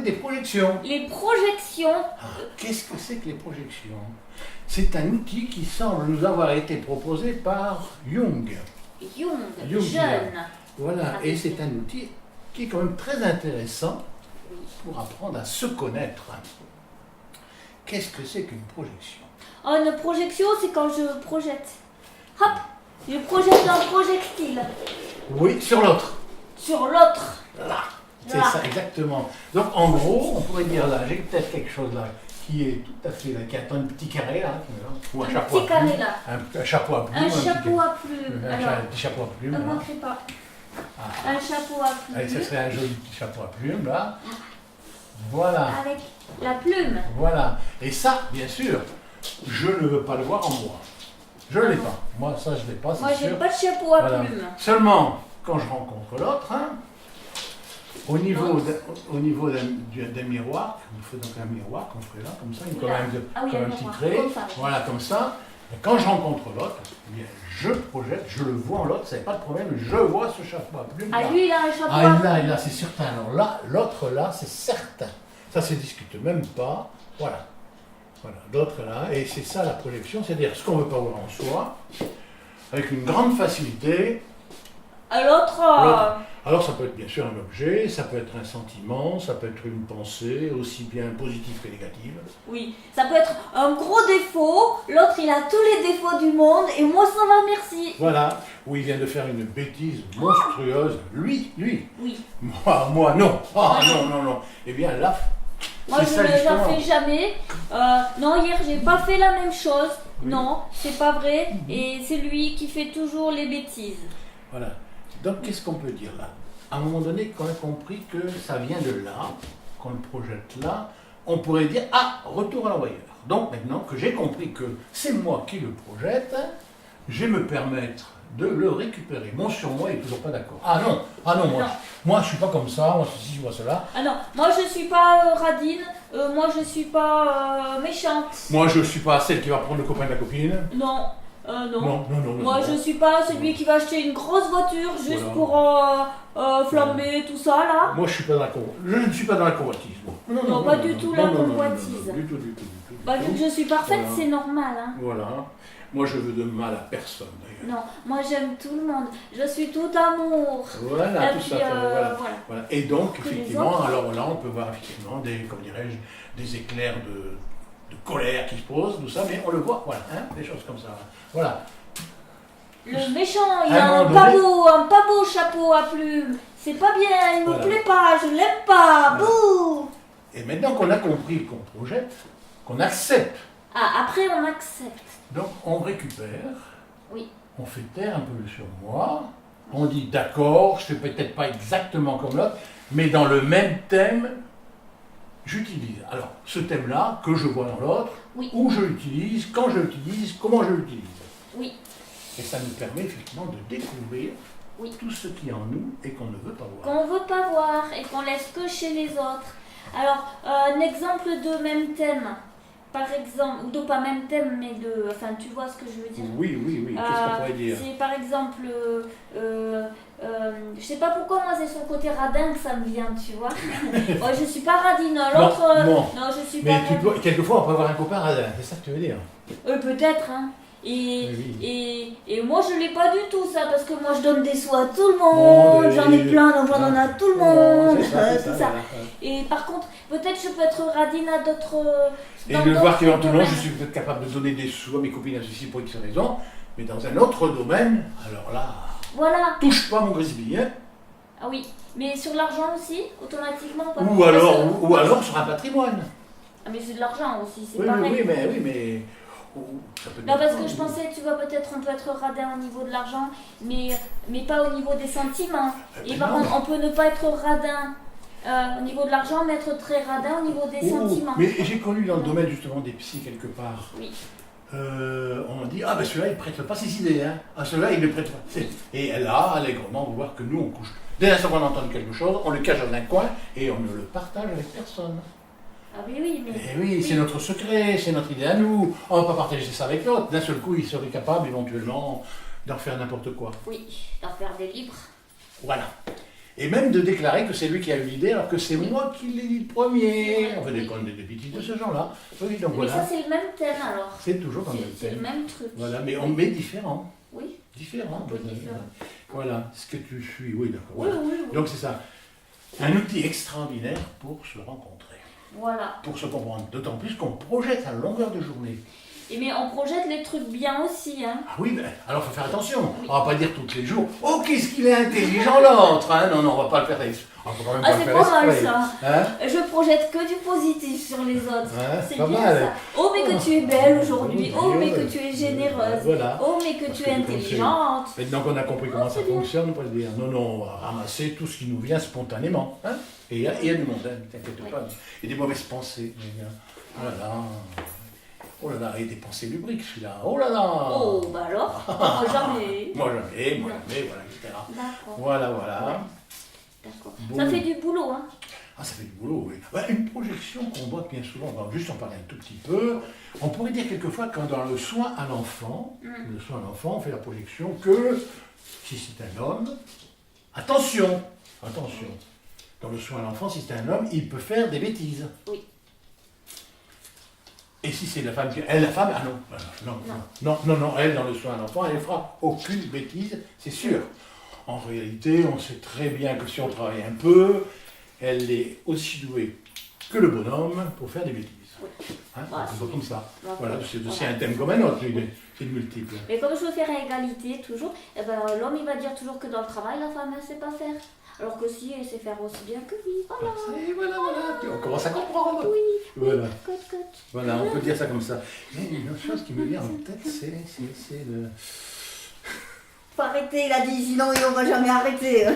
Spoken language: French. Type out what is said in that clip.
parler des projections. Les projections. Qu'est-ce que c'est que les projections? C'est un outil qui semble nous avoir été proposé par Jung. Jung, jeune. Voilà, et c'est un outil qui est quand même très intéressant pour apprendre à se connaître. Qu'est-ce que c'est qu'une projection? Oh, une projection, c'est quand je projette. Hop, je projette un projectile. Oui, sur l'autre. Sur l'autre. Là, c'est ça, exactement. Donc en gros, on pourrait dire là, j'ai peut-être quelque chose là qui est tout à fait là, qui attend un petit carré là, ou un chapeau à petit carré plumes. là. Un chapeau à plumes. Un chapeau à plumes. Un petit chapeau à plumes. Ne là. manquerait pas. Un chapeau à plumes. Allez, ce serait un joli petit chapeau à plumes là. Voilà. Avec la plume. Voilà. Et ça, bien sûr, je ne veux pas le voir en moi. Je ne l'ai pas. Moi, ça, je ne l'ai pas, c'est Moi, sûr. j'ai pas de chapeau à Voilà. plumes. Seulement, quand je rencontre l'autre, hein, au niveau d'un miroir, il faut donc un miroir qu'on ferait là, comme ça, comme un petit trait, comme ça. voilà, comme ça. Et quand je rencontre l'autre, eh bien, je projette, je le vois en l'autre, ça n'est pas de problème, je vois ce chapeau à plumes. Ah, là. lui, il a un chapeau Ah, à plumes. là, c'est certain. Alors là, l'autre là, c'est certain. Ça se discute même pas. Voilà. Voilà, l'autre là, et c'est ça la projection, c'est-à-dire ce qu'on ne veut pas voir en soi, avec une grande facilité. À l'autre. Alors ça peut être bien sûr un objet, ça peut être un sentiment, ça peut être une pensée, aussi bien positive que négative. Oui, ça peut être un gros défaut, l'autre il a tous les défauts du monde et moi ça va merci. Voilà, où il vient de faire une bêtise monstrueuse, lui. Oui. Moi non. Ah non. Eh bien là, Moi c'est je ça ne justement. j'en fais jamais. Non, hier j'ai pas fait la même chose. Non, c'est pas vrai. Et c'est lui qui fait toujours les bêtises. Voilà. Donc qu'est-ce qu'on peut dire là? À un moment donné, quand on a compris que ça vient de là, qu'on le projette là, on pourrait dire « Ah, retour à l'envoyeur ». Donc maintenant que j'ai compris que c'est moi qui le projette, je vais me permettre de le récupérer. Mon surmoi n'est toujours pas d'accord. Ah non, moi je suis pas comme ça, moi ceci, moi cela. Ah non, moi je suis pas radine, moi je suis pas méchante. Moi je suis pas celle qui va prendre le copain de la copine. Non. Non. Moi, je suis pas celui qui va acheter une grosse voiture juste pour flamber tout ça là. Moi, je ne suis pas dans la convoitise. Non, pas du tout la convoitise. Du tout. Bah, vu que je suis parfaite, Voilà. c'est normal. Hein. Voilà. Moi, je veux de mal à personne, d'ailleurs. Non, moi j'aime tout le monde. Je suis tout amour. Voilà, Et tout puis, ça. Voilà. Et donc, Que les effectivement, autres. alors là, on peut voir effectivement des éclairs de colère qui se posent, tout ça, mais on le voit, voilà, hein, des choses comme ça. Voilà. Le méchant, il À a un un moment pas beau chapeau à plumes. C'est pas bien, il me Voilà. plaît pas, je l'aime pas. Voilà. Bouh. Et maintenant qu'on a compris qu'on projette, qu'on accepte, Ah, après on accepte. donc on récupère, Oui. on fait taire un peu le surmoi, on dit d'accord, je ne fais peut-être pas exactement comme l'autre, mais dans le même thème, j'utilise. Alors, ce thème-là, que je vois dans l'autre, Oui. où je l'utilise, quand je l'utilise, comment je l'utilise. Oui. Et ça nous permet effectivement de découvrir tout ce qui est en nous et qu'on ne veut pas voir. Qu'on veut pas voir et qu'on laisse que chez les autres. Alors, un exemple de même thème, par exemple, ou de pas même thème, mais de, enfin, tu vois ce que je veux dire. Oui, qu'est-ce qu'on pourrait dire? C'est par exemple, je sais pas pourquoi moi c'est son côté radin que ça me vient, tu vois. Moi je suis pas radine, l'autre, non. non, je suis Mais pas radine. quelquefois on peut avoir un copain radin, c'est ça que tu veux dire? Peut-être, hein. Et moi je l'ai pas du tout ça, parce que moi je donne des sous à tout le monde, j'en ai plein, donc j'en donne à tout le monde, tout ça. Voilà. Et par contre, peut-être je peux être radine à d'autres... Et de voir qu'éventuellement je suis peut-être capable de donner des sous à mes copines à ceci pour X raison, mais dans un autre domaine, alors là, Voilà. touche pas mon grisby, hein. Ah oui, mais sur l'argent aussi, automatiquement pas. Ou alors sur un patrimoine. Ah mais c'est de l'argent aussi, c'est Oui, pareil. mais ça peut Non, parce que être- je pensais, tu vois, peut-être on peut être radin au niveau de l'argent, mais pas au niveau des sentiments. Et par contre, on peut ne pas être radin au niveau de l'argent, mais être très radin au niveau des sentiments. Mais j'ai connu dans le domaine justement des psys quelque part. Oui. On dit ah ben celui-là il prête pas ses idées, hein. Ah celui-là il ne prête pas. Et là, allègrement, on va voir que nous on couche. Dès l'instant qu'on entend quelque chose, on le cache dans un coin et on ne le partage avec personne. Ah oui, mais... Et oui, c'est notre secret, c'est notre idée à nous. On ne va pas partager ça avec l'autre. D'un seul coup, il serait capable éventuellement d'en faire n'importe quoi. Oui, d'en faire des livres. Voilà. Et même de déclarer que c'est lui qui a eu l'idée alors que c'est moi qui l'ai dit le premier. On fait des contes, des bêtises de ce genre-là. Oui, donc Mais voilà. ça, c'est le même thème alors. C'est toujours dans le même C'est le thème. même truc. Voilà, mais on met différent. Oui, Différent. un peu différent. Voilà, ce que tu suis, oui, d'accord. Oui, Voilà. oui, oui. Donc c'est ça. Un outil extraordinaire pour se rencontrer, Voilà. pour se comprendre. D'autant plus qu'on projette à longueur de journée. Et mais on projette les trucs bien aussi, hein. Ah oui, ben, alors il faut faire attention. On va pas dire tous les jours, oh qu'est-ce qu'il est intelligent l'autre. Hein, non, non, on va pas le faire. On faut quand même Ah, pas le c'est faire pas mal exprès. ça. Hein? Je projette que du positif sur les autres. Hein, C'est pas bien mal. ça. Oh, mais que tu es belle aujourd'hui. Oui, Oh, mais oui, que tu es généreuse. voilà. Oh, mais que Parce tu que es tu conseilles. intelligente. Maintenant qu'on a compris comment ça c'est bien. fonctionne, on peut le dire. Non, non, on va ramasser tout ce qui nous vient spontanément. Hein? Et il y a du monde, hein, ne t'inquiète pas. Et des mauvaises pensées. Oh là là. Oh là là, et des pensées lubriques, celui-là. Oh là là. Oh, bah alors. Moi, jamais. Moi jamais, voilà, etc. D'accord. Voilà, voilà. D'accord. Bon. Ça fait du boulot, hein. Ah, ça fait du boulot, oui. Ouais, une projection qu'on voit bien souvent, on va juste en parler un tout petit peu. On pourrait dire quelquefois quand dans le soin à l'enfant, on fait la projection que si c'est un homme, attention, dans le soin à l'enfant, si c'est un homme, il peut faire des bêtises. Oui. Et si c'est la femme qui... Elle, la femme, ah non, elle, dans le soin à l'enfant, elle ne fera aucune bêtise, c'est sûr. En réalité, on sait très bien que si on travaille un peu, elle est aussi douée que le bonhomme pour faire des bêtises. Oui. Hein, Voilà, c'est pas comme ça. D'accord. Voilà, c'est aussi un thème comme un autre, c'est multiple. Mais comme je veux faire à égalité toujours, eh ben, l'homme il va dire toujours que dans le travail, la femme elle sait pas faire. Alors que si elle sait faire aussi bien que lui, voilà. Et voilà, puis on commence à comprendre. Oui, Voilà. cote. Voilà, on peut dire ça comme ça. Mais une autre chose qui me vient en tête, c'est le... Faut arrêter, il a dit, sinon on va jamais arrêter.